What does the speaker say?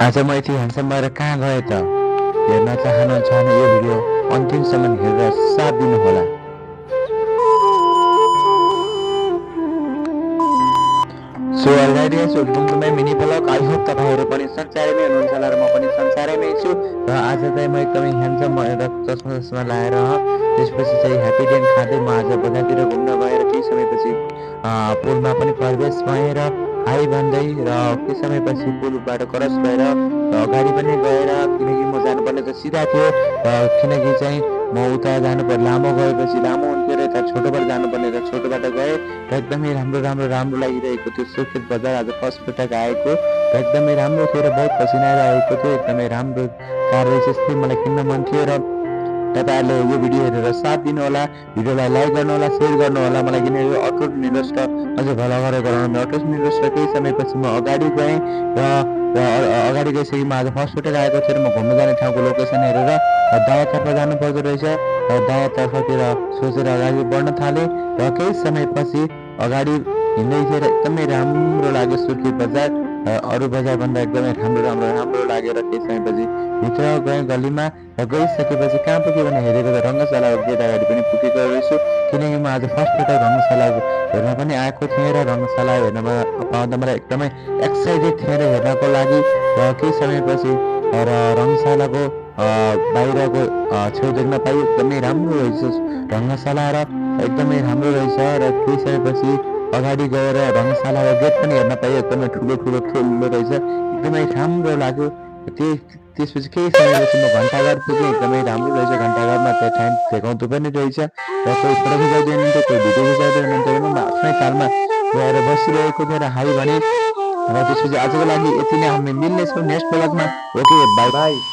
आज म यति ह्यान्डसम भएर कहाँ गएँ त? हेर्न चाहनुहुन्छ भने यो भिडियो अन्तिमसम्म हेरेर साथ दिनुहोला। So already welcome to my mini blog. I hope तपाईँहरू पनि संसारैमै हुनुहुन्छ होला र म पनि संसारैमै छु। र आज चाहिँ म एकदमै ह्यान्डसम भएर चस्मा लगाएर त्यसपछि चाहिँ ह्याप्पी डेन खाँदै म आज बजारतिर घुम्न गएर केही समयपछि पुलमा पनि प्रवेश भएर हाई भन्दै र केही समयपछि पुलबाट क्रस भएर अगाडि पनि गएर किनकि म जानुपर्ने त सिधा थियो किनकि चाहिँ म उता जानुपर्ने लामो गएपछि लामो हुन्थ्यो र यता छोटोबाट जानुपर्ने र छोटोबाट गएँ र एकदमै राम्रो लागिरहेको थियो। सुर्खेत बजार आज फर्स्ट पटक आएको र एकदमै राम्रो थियो र बहुत पसिना आएको थियो। एकदमै राम्रो कार रहेछ जस्तै मलाई किन्न मन थियो र तपाईँहरूले यो भिडियो हेरेर साथ दिनुहोला, भिडियोलाई लाइक गर्नुहोला, सेयर गर्नुहोला। मलाई किन यो अटो निरस्त अझ भलगर गराउनु अटो निरस्त केही समयपछि म अगाडि गएँ र अगाडि गइसकेँ। म आज फर्स्ट पटक आएको थिएँ र म घुम्न जाने ठाउँको लोकेसन हेरेर दायाँतर्फ जानु पर्दो रहेछ र दायाँतर्फतिर सोचेर अगाडि बढ्न थालेँ र केही समयपछि अगाडि हिँड्दै थिएँ र एकदमै राम्रो लाग्यो सुर्खेत बजार। अरू बजारभन्दा एकदमै राम्रो लागेर केही समयपछि भित्र गएँ गल्लीमा र गइसकेपछि कहाँ पुग्यो भने हेरेको त रङ्गशालाको गेट अगाडि पनि पुगेको रहेछु किनकि म आज फर्स्ट पटक रङ्गशाला हेर्न पनि आएको थिएँ र रङ्गशाला हेर्नमा पाउँदा मलाई एकदमै एक्साइटेड थिएँ र हेर्नको लागि र केही समयपछि र रङ्गशालाको बाहिरको छेउ देख्न पाएँ। एकदमै राम्रो रहेछ रङ्गशाला र एकदमै राम्रो रहेछ र केही समयपछि अगाडि गएर रङ्गशालाको गेट पनि हेर्न पाएँ। एकदमै ठुलो रहेछ, एकदमै राम्रो लाग्यो। त्यसपछि केही समयपछि म घन्टाघर पुगेँ। एकदमै राम्रो रहेछ घन्टाघरमा, त्यहाँ टाइम देखाउँदो पनि रहेछ र कोही फोटो खिचाउँदै हुनुहुन्थ्यो, कोही भिडियो खिचाउँदै हुनुहुन्थ्यो भने म आफ्नै तालमा गएर बसिरहेको थिएँ र हाई भने र त्यसपछि आजको लागि यति नै। हामी मिल्नेछौँ नेक्स्ट ब्लगमा। Okay, bye by.